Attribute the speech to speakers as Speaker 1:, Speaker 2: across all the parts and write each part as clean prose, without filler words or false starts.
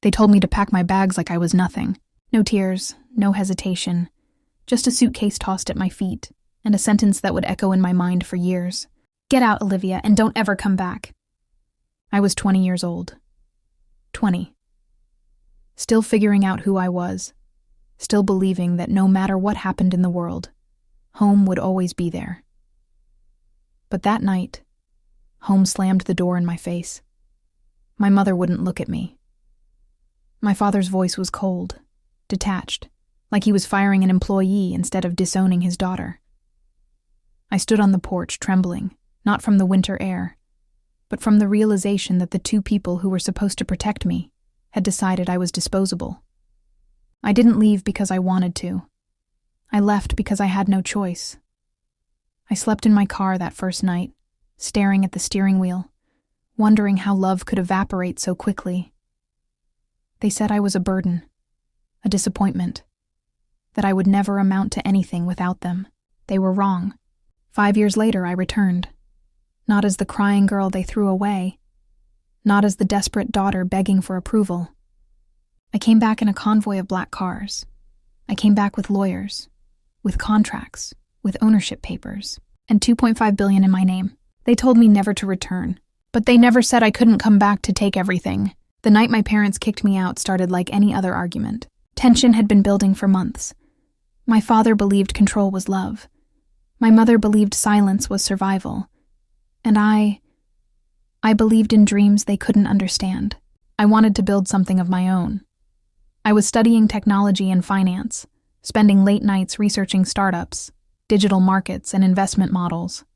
Speaker 1: They told me to pack my bags like I was nothing. No tears, no hesitation, just a suitcase tossed at my feet, and a sentence that would echo in my mind for years. Get out, Olivia, and don't ever come back. I was 20 years old. 20. Still figuring out who I was. Still believing that no matter what happened in the world, home would always be there. But that night, home slammed the door in my face. My mother wouldn't look at me. My father's voice was cold, detached, like he was firing an employee instead of disowning his daughter. I stood on the porch trembling, not from the winter air, but from the realization that the two people who were supposed to protect me had decided I was disposable. I didn't leave because I wanted to. I left because I had no choice. I slept in my car that first night, staring at the steering wheel, wondering how love could evaporate so quickly. They said I was a burden, a disappointment, that I would never amount to anything without them. They were wrong. 5 years later, I returned. Not as the crying girl they threw away, not as the desperate daughter begging for approval. I came back in a convoy of black cars. I came back with lawyers, with contracts, with ownership papers, and 2.5 billion in my name. They told me never to return, but they never said I couldn't come back to take everything. The night my parents kicked me out started like any other argument. Tension had been building for months. My father believed control was love. My mother believed silence was survival. And I believed in dreams they couldn't understand. I wanted to build something of my own. I was studying technology and finance, spending late nights researching startups, digital markets, and investment models.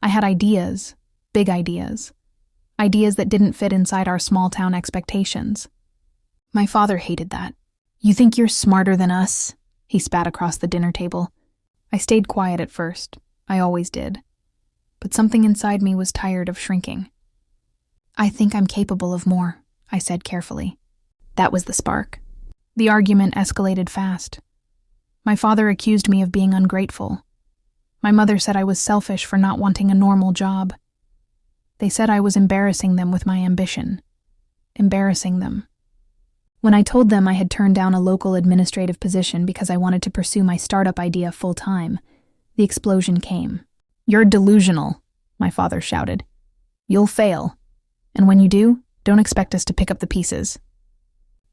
Speaker 1: I had ideas, big ideas that didn't fit inside our small-town expectations. My father hated that. You think you're smarter than us? He spat across the dinner table. I stayed quiet at first. I always did. But something inside me was tired of shrinking. I think I'm capable of more, I said carefully. That was the spark. The argument escalated fast. My father accused me of being ungrateful. My mother said I was selfish for not wanting a normal job. They said I was embarrassing them with my ambition. Embarrassing them. When I told them I had turned down a local administrative position because I wanted to pursue my startup idea full-time, the explosion came. You're delusional, my father shouted. You'll fail. And when you do, don't expect us to pick up the pieces.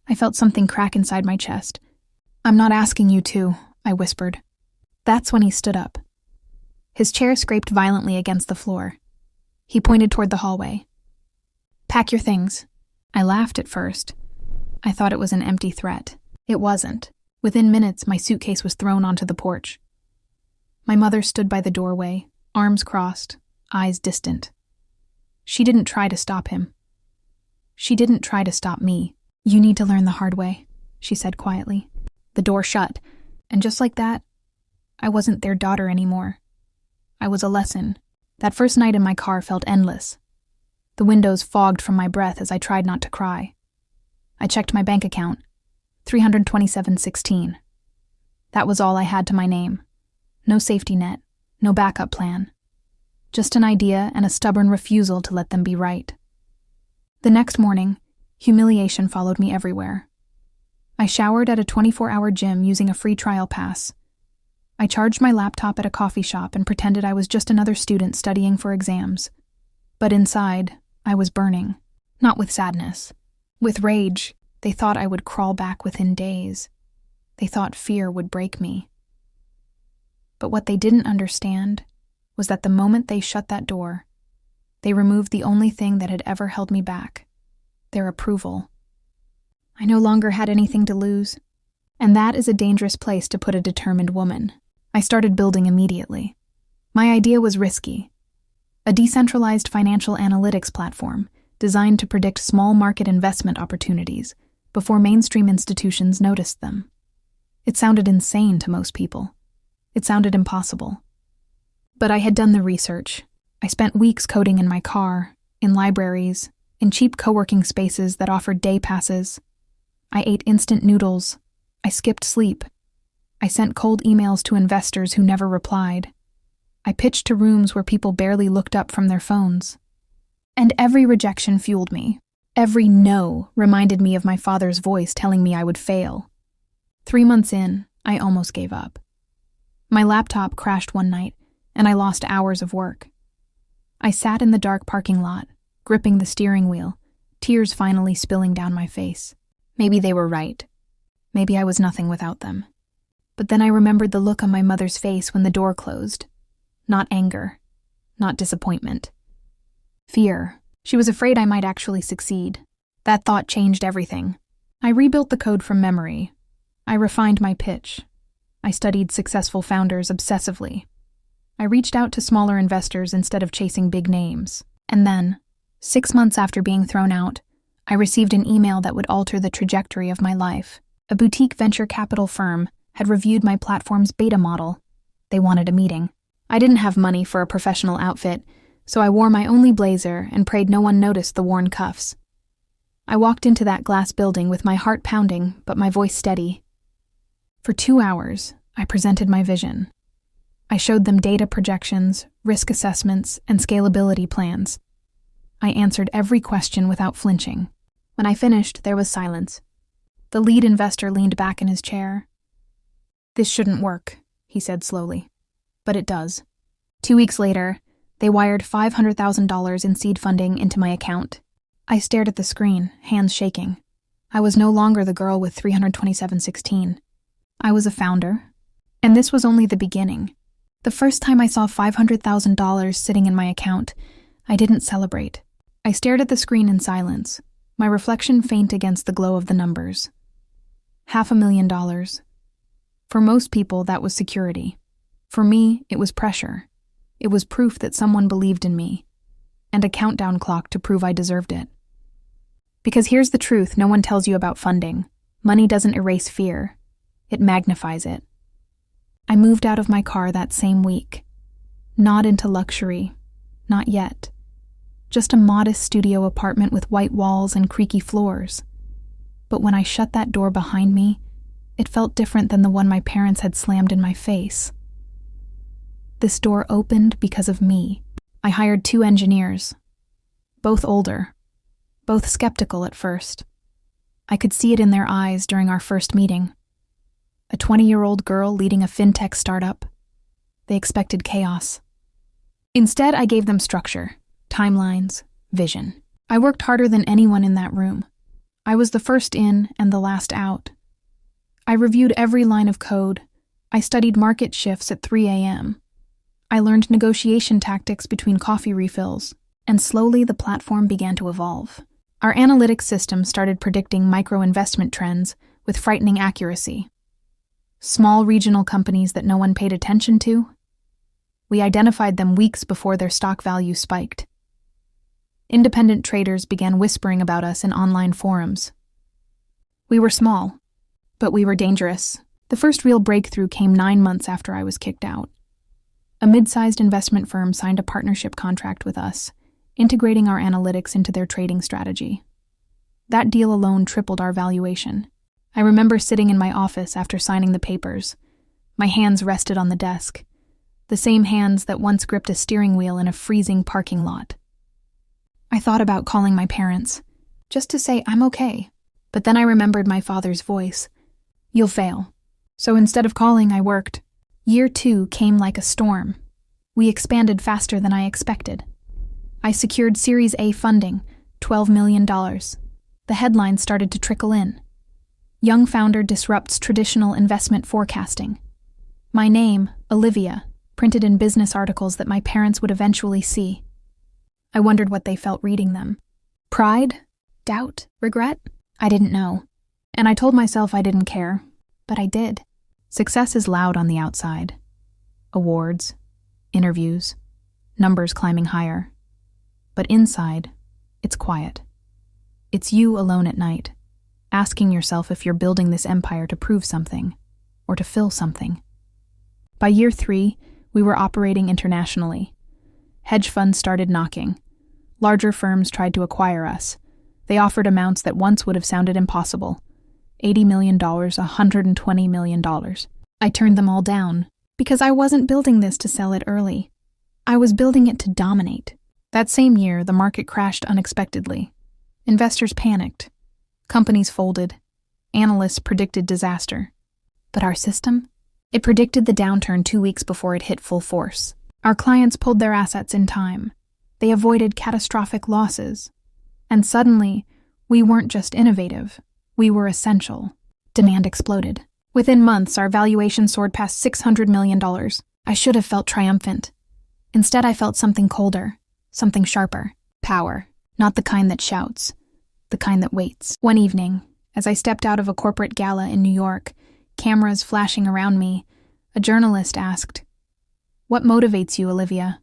Speaker 1: I felt something crack inside my chest. I'm not asking you to, I whispered. That's when he stood up. His chair scraped violently against the floor. He pointed toward the hallway. Pack your things. I laughed at first. I thought it was an empty threat. It wasn't. Within minutes, my suitcase was thrown onto the porch. My mother stood by the doorway, arms crossed, eyes distant. She didn't try to stop him. She didn't try to stop me. You need to learn the hard way, she said quietly. The door shut, and just like that, I wasn't their daughter anymore. I was a lesson. That first night in my car felt endless. The windows fogged from my breath as I tried not to cry. I checked my bank account. $327.16. That was all I had to my name. No safety net, no backup plan. Just an idea and a stubborn refusal to let them be right. The next morning, humiliation followed me everywhere. I showered at a 24-hour gym using a free trial pass. I charged my laptop at a coffee shop and pretended I was just another student studying for exams. But inside, I was burning. Not with sadness. With rage. They thought I would crawl back within days. They thought fear would break me. But what they didn't understand was that the moment they shut that door, they removed the only thing that had ever held me back, their approval. I no longer had anything to lose, and that is a dangerous place to put a determined woman. I started building immediately. My idea was risky. A decentralized financial analytics platform designed to predict small market investment opportunities before mainstream institutions noticed them. It sounded insane to most people. It sounded impossible. But I had done the research. I spent weeks coding in my car, in libraries, in cheap co-working spaces that offered day passes. I ate instant noodles. I skipped sleep. I sent cold emails to investors who never replied. I pitched to rooms where people barely looked up from their phones. And every rejection fueled me. Every no reminded me of my father's voice telling me I would fail. 3 months in, I almost gave up. My laptop crashed one night, and I lost hours of work. I sat in the dark parking lot, gripping the steering wheel, tears finally spilling down my face. Maybe they were right. Maybe I was nothing without them. But then I remembered the look on my mother's face when the door closed. Not anger, not disappointment. Fear. She was afraid I might actually succeed. That thought changed everything. I rebuilt the code from memory. I refined my pitch. I studied successful founders obsessively. I reached out to smaller investors instead of chasing big names. And then, 6 months after being thrown out, I received an email that would alter the trajectory of my life. A boutique venture capital firm had reviewed my platform's beta model. They wanted a meeting. I didn't have money for a professional outfit, so I wore my only blazer and prayed no one noticed the worn cuffs. I walked into that glass building with my heart pounding, but my voice steady. For 2 hours, I presented my vision. I showed them data projections, risk assessments, and scalability plans. I answered every question without flinching. When I finished, there was silence. The lead investor leaned back in his chair. "This shouldn't work," he said slowly. "But it does." 2 weeks later, they wired $500,000 in seed funding into my account. I stared at the screen, hands shaking. I was no longer the girl with 32716. I was a founder, and this was only the beginning. The first time I saw $500,000 sitting in my account, I didn't celebrate. I stared at the screen in silence, my reflection faint against the glow of the numbers. $500,000. For most people, that was security. For me, it was pressure. It was proof that someone believed in me, and a countdown clock to prove I deserved it. Because here's the truth no one tells you about funding. Money doesn't erase fear. It magnifies it. I moved out of my car that same week. Not into luxury. Not yet. Just a modest studio apartment with white walls and creaky floors. But when I shut that door behind me, it felt different than the one my parents had slammed in my face. This door opened because of me. I hired 2 engineers, both older, both skeptical at first. I could see it in their eyes during our first meeting. A 20-year-old girl leading a fintech startup. They expected chaos. Instead, I gave them structure, timelines, vision. I worked harder than anyone in that room. I was the first in and the last out. I reviewed every line of code. I studied market shifts at 3 a.m. I learned negotiation tactics between coffee refills, and slowly the platform began to evolve. Our analytics system started predicting micro-investment trends with frightening accuracy. Small regional companies that no one paid attention to? We identified them weeks before their stock value spiked. Independent traders began whispering about us in online forums. We were small, but we were dangerous. The first real breakthrough came 9 months after I was kicked out. A mid-sized investment firm signed a partnership contract with us, integrating our analytics into their trading strategy. That deal alone tripled our valuation. I remember sitting in my office after signing the papers. My hands rested on the desk, the same hands that once gripped a steering wheel in a freezing parking lot. I thought about calling my parents, just to say I'm okay, but then I remembered my father's voice. "You'll fail." So instead of calling, I worked. Year 2 came like a storm. We expanded faster than I expected. I secured Series A funding, $12 million. The headlines started to trickle in. Young founder disrupts traditional investment forecasting. My name, Olivia, printed in business articles that my parents would eventually see. I wondered what they felt reading them. Pride? Doubt? Regret? I didn't know. And I told myself I didn't care, but I did. Success is loud on the outside. Awards, interviews, numbers climbing higher. But inside, it's quiet. It's you alone at night, asking yourself if you're building this empire to prove something, or to fill something. By year 3, we were operating internationally. Hedge funds started knocking. Larger firms tried to acquire us. They offered amounts that once would have sounded impossible. $80 million, $120 million. I turned them all down, because I wasn't building this to sell it early. I was building it to dominate. That same year, the market crashed unexpectedly. Investors panicked. Companies folded. Analysts predicted disaster. But our system? It predicted the downturn 2 weeks before it hit full force. Our clients pulled their assets in time. They avoided catastrophic losses. And suddenly, we weren't just innovative. We were essential. Demand exploded. Within months, our valuation soared past $600 million. I should have felt triumphant. Instead, I felt something colder, something sharper. Power, not the kind that shouts, the kind that waits. One evening, as I stepped out of a corporate gala in New York, cameras flashing around me, a journalist asked, "What motivates you, Olivia?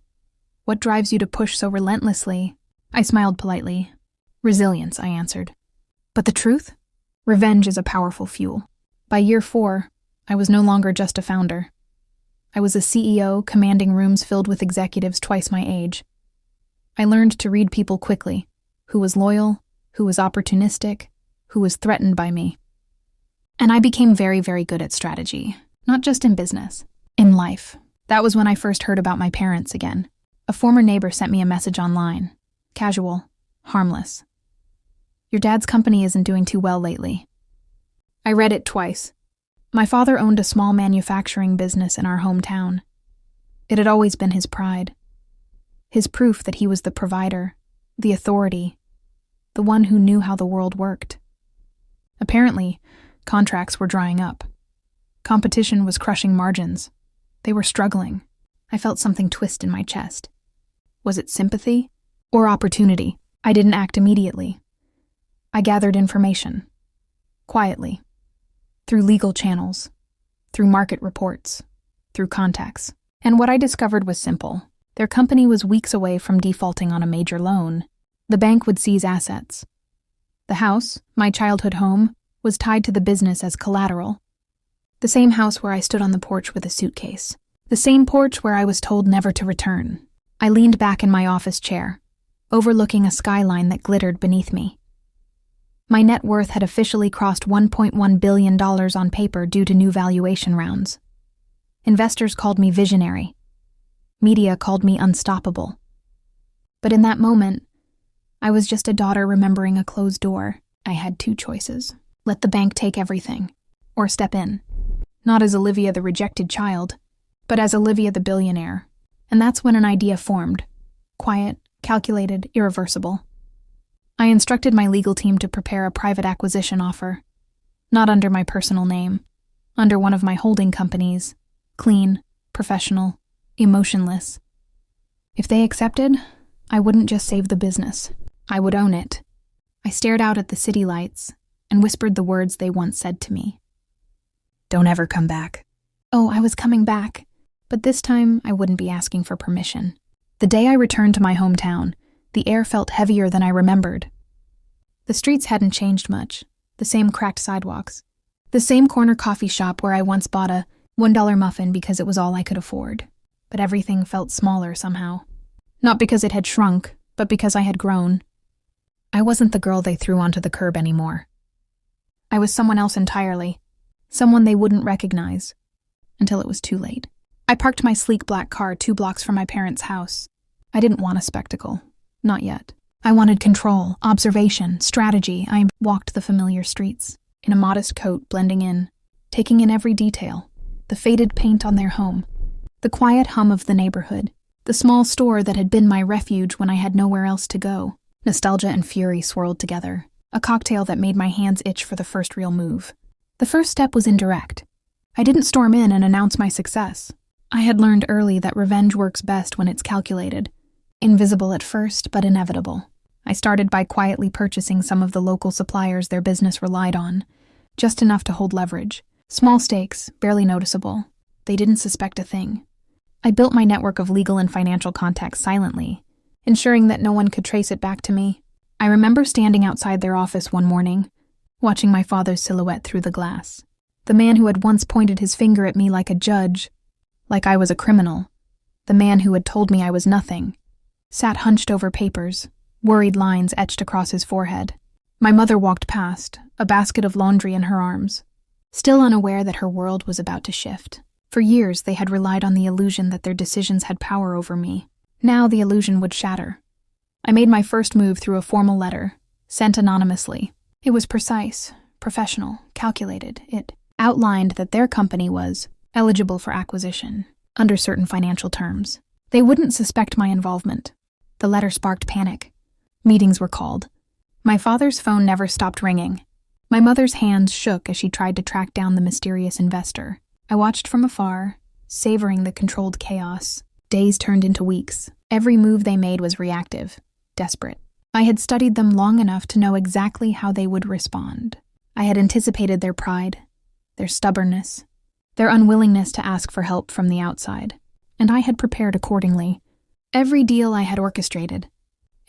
Speaker 1: What drives you to push so relentlessly?" I smiled politely. "Resilience," I answered. But the truth? Revenge is a powerful fuel. By year 4, I was no longer just a founder. I was a CEO commanding rooms filled with executives twice my age. I learned to read people quickly, who was loyal, who was opportunistic, who was threatened by me. And I became very, very good at strategy, not just in business, in life. That was when I first heard about my parents again. A former neighbor sent me a message online. Casual, harmless. "Your dad's company isn't doing too well lately." I read it twice. My father owned a small manufacturing business in our hometown. It had always been his pride. His proof that he was the provider, the authority, the one who knew how the world worked. Apparently, contracts were drying up. Competition was crushing margins. They were struggling. I felt something twist in my chest. Was it sympathy or opportunity? I didn't act immediately. I gathered information. Quietly. Through legal channels. Through market reports. Through contacts. And what I discovered was simple. Their company was weeks away from defaulting on a major loan. The bank would seize assets. The house, my childhood home, was tied to the business as collateral. The same house where I stood on the porch with a suitcase. The same porch where I was told never to return. I leaned back in my office chair, overlooking a skyline that glittered beneath me. My net worth had officially crossed $1.1 billion on paper due to new valuation rounds. Investors called me visionary. Media called me unstoppable. But in that moment, I was just a daughter remembering a closed door. I had 2 choices. Let the bank take everything, or step in. Not as Olivia the rejected child, but as Olivia the billionaire. And that's when an idea formed. Quiet, calculated, irreversible. I instructed my legal team to prepare a private acquisition offer. Not under my personal name. Under one of my holding companies. Clean, professional, emotionless. If they accepted, I wouldn't just save the business. I would own it. I stared out at the city lights and whispered the words they once said to me. "Don't ever come back." Oh, I was coming back. But this time, I wouldn't be asking for permission. The day I returned to my hometown, the air felt heavier than I remembered. The streets hadn't changed much. The same cracked sidewalks. The same corner coffee shop where I once bought a $1 muffin because it was all I could afford. But everything felt smaller somehow. Not because it had shrunk, but because I had grown. I wasn't the girl they threw onto the curb anymore. I was someone else entirely. Someone they wouldn't recognize. Until it was too late. I parked my sleek black car 2 blocks from my parents' house. I didn't want a spectacle. Not yet. I wanted control, observation, strategy. I walked the familiar streets, in a modest coat blending in, taking in every detail. The faded paint on their home. The quiet hum of the neighborhood. The small store that had been my refuge when I had nowhere else to go. Nostalgia and fury swirled together. A cocktail that made my hands itch for the first real move. The first step was indirect. I didn't storm in and announce my success. I had learned early that revenge works best when it's calculated. Invisible at first, but inevitable. I started by quietly purchasing some of the local suppliers their business relied on. Just enough to hold leverage. Small stakes, barely noticeable. They didn't suspect a thing. I built my network of legal and financial contacts silently, ensuring that no one could trace it back to me. I remember standing outside their office one morning, watching my father's silhouette through the glass. The man who had once pointed his finger at me like a judge, like I was a criminal. The man who had told me I was nothing, sat hunched over papers, worried lines etched across his forehead. My mother walked past, a basket of laundry in her arms, still unaware that her world was about to shift. For years, they had relied on the illusion that their decisions had power over me. Now the illusion would shatter. I made my first move through a formal letter, sent anonymously. It was precise, professional, calculated. It outlined that their company was eligible for acquisition under certain financial terms. They wouldn't suspect my involvement. The letter sparked panic. Meetings were called. My father's phone never stopped ringing. My mother's hands shook as she tried to track down the mysterious investor. I watched from afar, savoring the controlled chaos. Days turned into weeks. Every move they made was reactive, desperate. I had studied them long enough to know exactly how they would respond. I had anticipated their pride, their stubbornness, their unwillingness to ask for help from the outside, and I had prepared accordingly. Every deal I had orchestrated,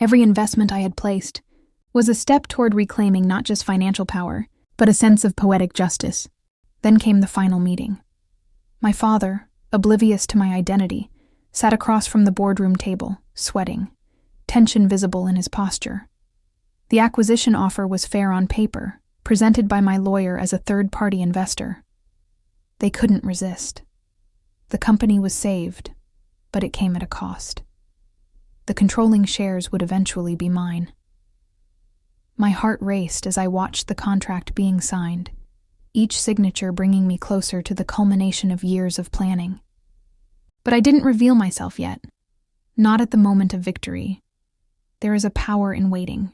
Speaker 1: every investment I had placed, was a step toward reclaiming not just financial power, but a sense of poetic justice. Then came the final meeting. My father, oblivious to my identity, sat across from the boardroom table, sweating, tension visible in his posture. The acquisition offer was fair on paper, presented by my lawyer as a third-party investor. They couldn't resist. The company was saved, but it came at a cost. The controlling shares would eventually be mine. My heart raced as I watched the contract being signed, each signature bringing me closer to the culmination of years of planning. But I didn't reveal myself yet, not at the moment of victory. There is a power in waiting,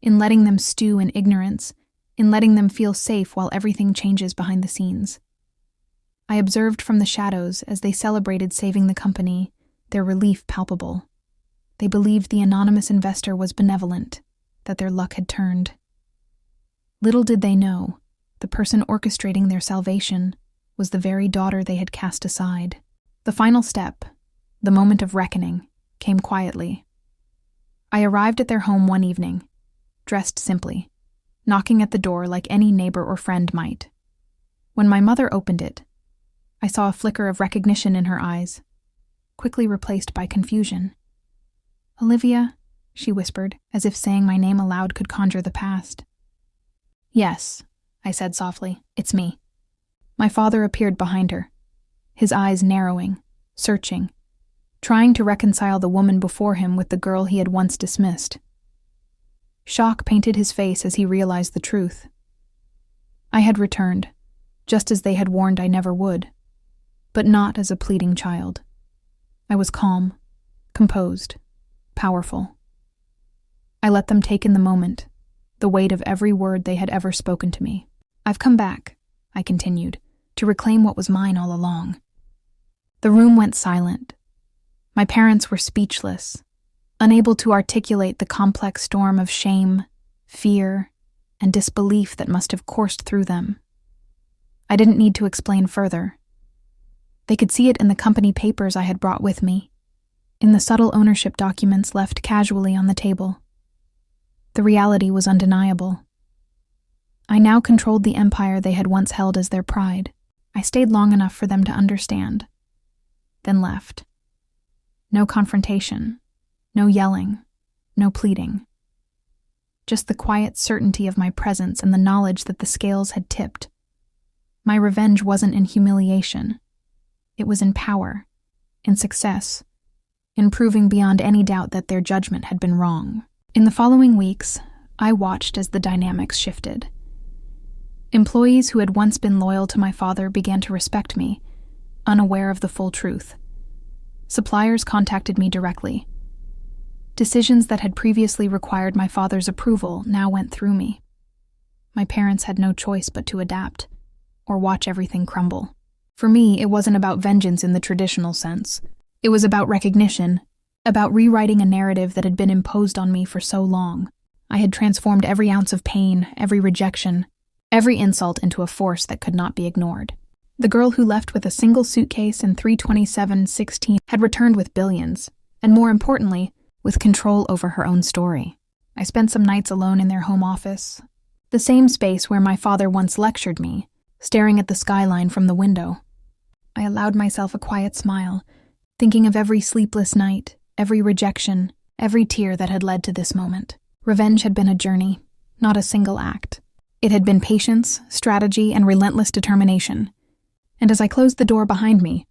Speaker 1: in letting them stew in ignorance, in letting them feel safe while everything changes behind the scenes. I observed from the shadows as they celebrated saving the company, their relief palpable. They believed the anonymous investor was benevolent, that their luck had turned. Little did they know, the person orchestrating their salvation was the very daughter they had cast aside. The final step, the moment of reckoning, came quietly. I arrived at their home one evening, dressed simply, knocking at the door like any neighbor or friend might. When my mother opened it, I saw a flicker of recognition in her eyes, quickly replaced by confusion. "Olivia," she whispered, as if saying my name aloud could conjure the past. "Yes," I said softly, "it's me." My father appeared behind her, his eyes narrowing, searching, trying to reconcile the woman before him with the girl he had once dismissed. Shock painted his face as he realized the truth. I had returned, just as they had warned I never would, but not as a pleading child. I was calm, composed, powerful. I let them take in the moment, the weight of every word they had ever spoken to me. "I've come back," I continued, "to reclaim what was mine all along." The room went silent. My parents were speechless, unable to articulate the complex storm of shame, fear, and disbelief that must have coursed through them. I didn't need to explain further. They could see it in the company papers I had brought with me, in the subtle ownership documents left casually on the table. The reality was undeniable. I now controlled the empire they had once held as their pride. I stayed long enough for them to understand, then left. No confrontation, no yelling, no pleading. Just the quiet certainty of my presence and the knowledge that the scales had tipped. My revenge wasn't in humiliation. It was in power, in success, in proving beyond any doubt that their judgment had been wrong. In the following weeks, I watched as the dynamics shifted. Employees who had once been loyal to my father began to respect me, unaware of the full truth. Suppliers contacted me directly. Decisions that had previously required my father's approval now went through me. My parents had no choice but to adapt, or watch everything crumble. For me, it wasn't about vengeance in the traditional sense. It was about recognition, about rewriting a narrative that had been imposed on me for so long. I had transformed every ounce of pain, every rejection, every insult into a force that could not be ignored. The girl who left with a single suitcase and 327.16 had returned with billions, and more importantly, with control over her own story. I spent some nights alone in their home office, the same space where my father once lectured me, staring at the skyline from the window. I allowed myself a quiet smile, thinking of every sleepless night, every rejection, every tear that had led to this moment. Revenge had been a journey, not a single act. It had been patience, strategy, and relentless determination. And as I closed the door behind me,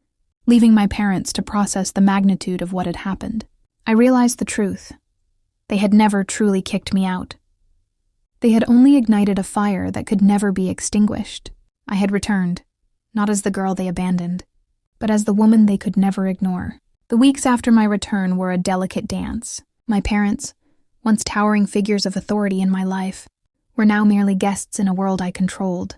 Speaker 1: leaving my parents to process the magnitude of what had happened, I realized the truth. They had never truly kicked me out. They had only ignited a fire that could never be extinguished. I had returned, not as the girl they abandoned, but as the woman they could never ignore. The weeks after my return were a delicate dance. My parents, once towering figures of authority in my life, were now merely guests in a world I controlled.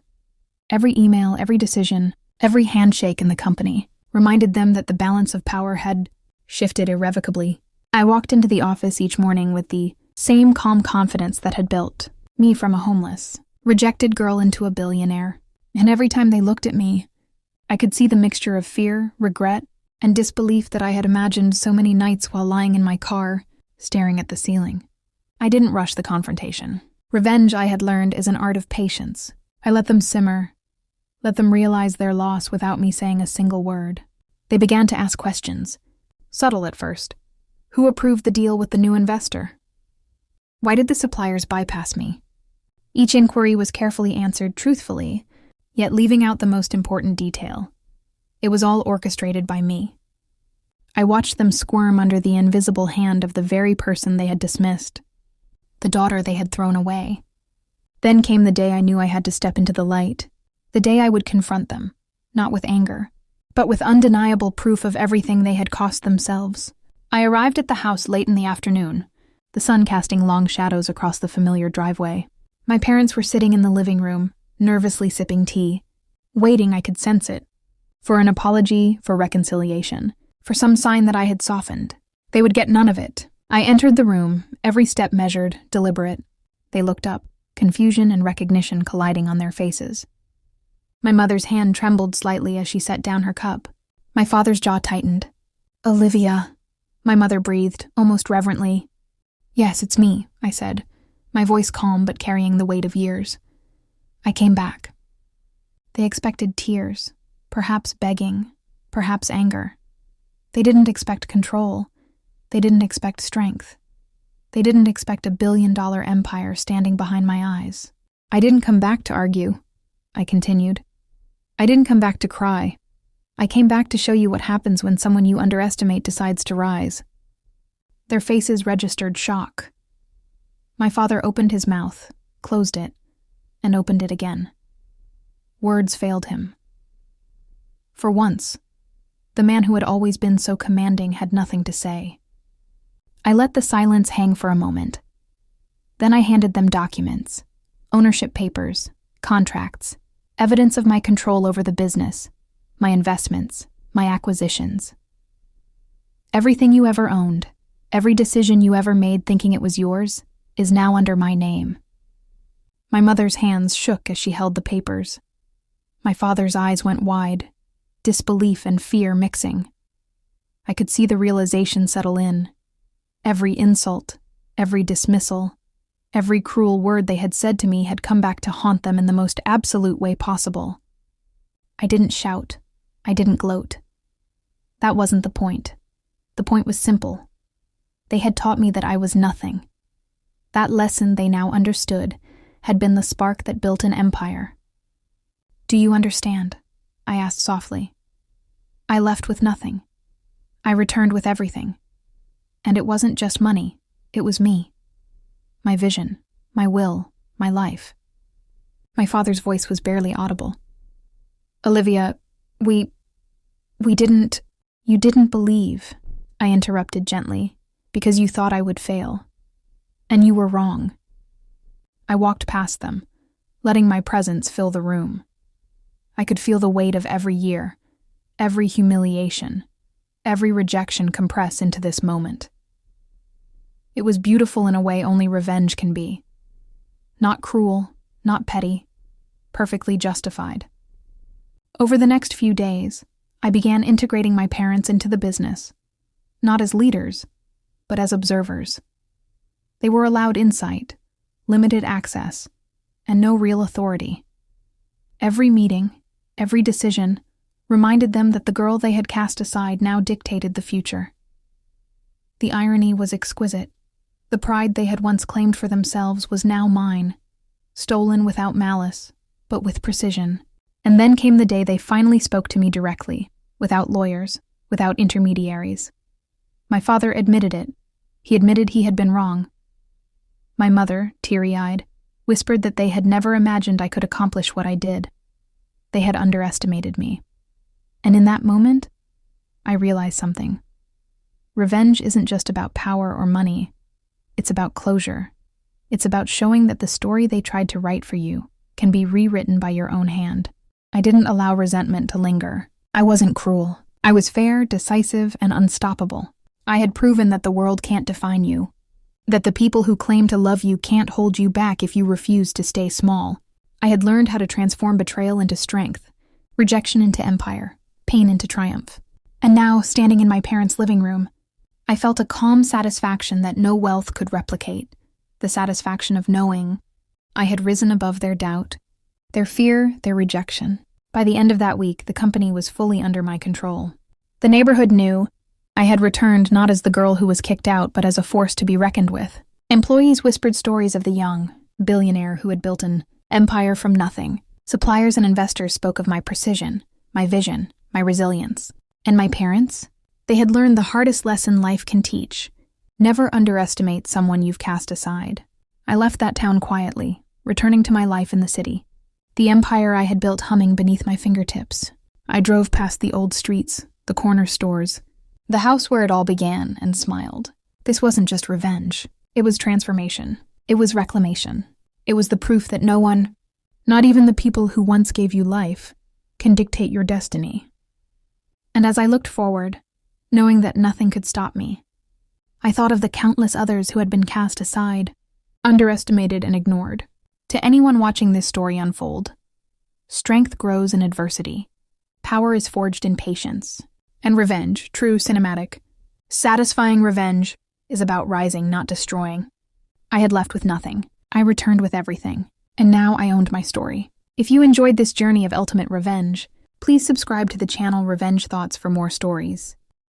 Speaker 1: Every email, every decision, every handshake in the company reminded them that the balance of power had shifted irrevocably. I walked into the office each morning with the same calm confidence that had built me from a homeless, rejected girl into a billionaire. And every time they looked at me, I could see the mixture of fear, regret, and disbelief that I had imagined so many nights while lying in my car, staring at the ceiling. I didn't rush the confrontation. Revenge, I had learned, is an art of patience. I let them simmer, let them realize their loss without me saying a single word. They began to ask questions, subtle at first. Who approved the deal with the new investor? Why did the suppliers bypass me? Each inquiry was carefully answered truthfully, yet leaving out the most important detail. It was all orchestrated by me. I watched them squirm under the invisible hand of the very person they had dismissed, the daughter they had thrown away. Then came the day I knew I had to step into the light, the day I would confront them, not with anger, but with undeniable proof of everything they had cost themselves. I arrived at the house late in the afternoon, the sun casting long shadows across the familiar driveway. My parents were sitting in the living room, nervously sipping tea, waiting, I could sense it, for an apology, for reconciliation, for some sign that I had softened. They would get none of it. I entered the room, every step measured, deliberate. They looked up, confusion and recognition colliding on their faces. My mother's hand trembled slightly as she set down her cup. My father's jaw tightened. "Olivia," my mother breathed, almost reverently. "Yes, it's me," I said, my voice calm but carrying the weight of years. "I came back." They expected tears, perhaps begging, perhaps anger. They didn't expect control. They didn't expect strength. They didn't expect a billion-dollar empire standing behind my eyes. "I didn't come back to argue," I continued. "I didn't come back to cry. I came back to show you what happens when someone you underestimate decides to rise." Their faces registered shock. My father opened his mouth, closed it, and opened it again. Words failed him. For once, the man who had always been so commanding had nothing to say. I let the silence hang for a moment. Then I handed them documents, ownership papers, contracts, evidence of my control over the business, my investments, my acquisitions. Everything you ever owned, every decision you ever made thinking it was yours, is now under my name. My mother's hands shook as she held the papers. My father's eyes went wide, disbelief and fear mixing. I could see the realization settle in. Every insult, every dismissal, every cruel word they had said to me had come back to haunt them in the most absolute way possible. I didn't shout. I didn't gloat. That wasn't the point. The point was simple. They had taught me that I was nothing. That lesson they now understood had been the spark that built an empire. "Do you understand?" I asked softly. I left with nothing. I returned with everything. And it wasn't just money, it was me. My vision, my will, my life. My father's voice was barely audible. "Olivia, you didn't believe," I interrupted gently, "because you thought I would fail. And you were wrong." I walked past them, letting my presence fill the room. I could feel the weight of every year, every humiliation, every rejection compress into this moment. It was beautiful in a way only revenge can be. Not cruel, not petty, perfectly justified. Over the next few days, I began integrating my parents into the business, not as leaders, but as observers. They were allowed insight, limited access, and no real authority. Every meeting, every decision, reminded them that the girl they had cast aside now dictated the future. The irony was exquisite. The pride they had once claimed for themselves was now mine, stolen without malice, but with precision. And then came the day they finally spoke to me directly, without lawyers, without intermediaries. My father admitted it. He admitted he had been wrong. My mother, teary-eyed, whispered that they had never imagined I could accomplish what I did. They had underestimated me. And in that moment, I realized something. Revenge isn't just about power or money. It's about closure. It's about showing that the story they tried to write for you can be rewritten by your own hand. I didn't allow resentment to linger. I wasn't cruel. I was fair, decisive, and unstoppable. I had proven that the world can't define you, that the people who claim to love you can't hold you back if you refuse to stay small. I had learned how to transform betrayal into strength, rejection into empire, pain into triumph. And now, standing in my parents' living room, I felt a calm satisfaction that no wealth could replicate, the satisfaction of knowing I had risen above their doubt, their fear, their rejection. By the end of that week, the company was fully under my control. The neighborhood knew I had returned not as the girl who was kicked out, but as a force to be reckoned with. Employees whispered stories of the young billionaire who had built an empire from nothing. Suppliers and investors spoke of my precision, my vision, my resilience. And my parents? They had learned the hardest lesson life can teach. Never underestimate someone you've cast aside. I left that town quietly, returning to my life in the city. The empire I had built humming beneath my fingertips. I drove past the old streets, the corner stores, the house where it all began, and smiled. This wasn't just revenge. It was transformation. It was reclamation. It was the proof that no one, not even the people who once gave you life, can dictate your destiny. And as I looked forward, knowing that nothing could stop me, I thought of the countless others who had been cast aside, underestimated and ignored. To anyone watching this story unfold, strength grows in adversity. Power is forged in patience. And revenge, true cinematic, satisfying revenge, is about rising, not destroying. I had left with nothing. I returned with everything. And now I owned my story. If you enjoyed this journey of ultimate revenge, please subscribe to the channel Revenge Thoughts for more stories.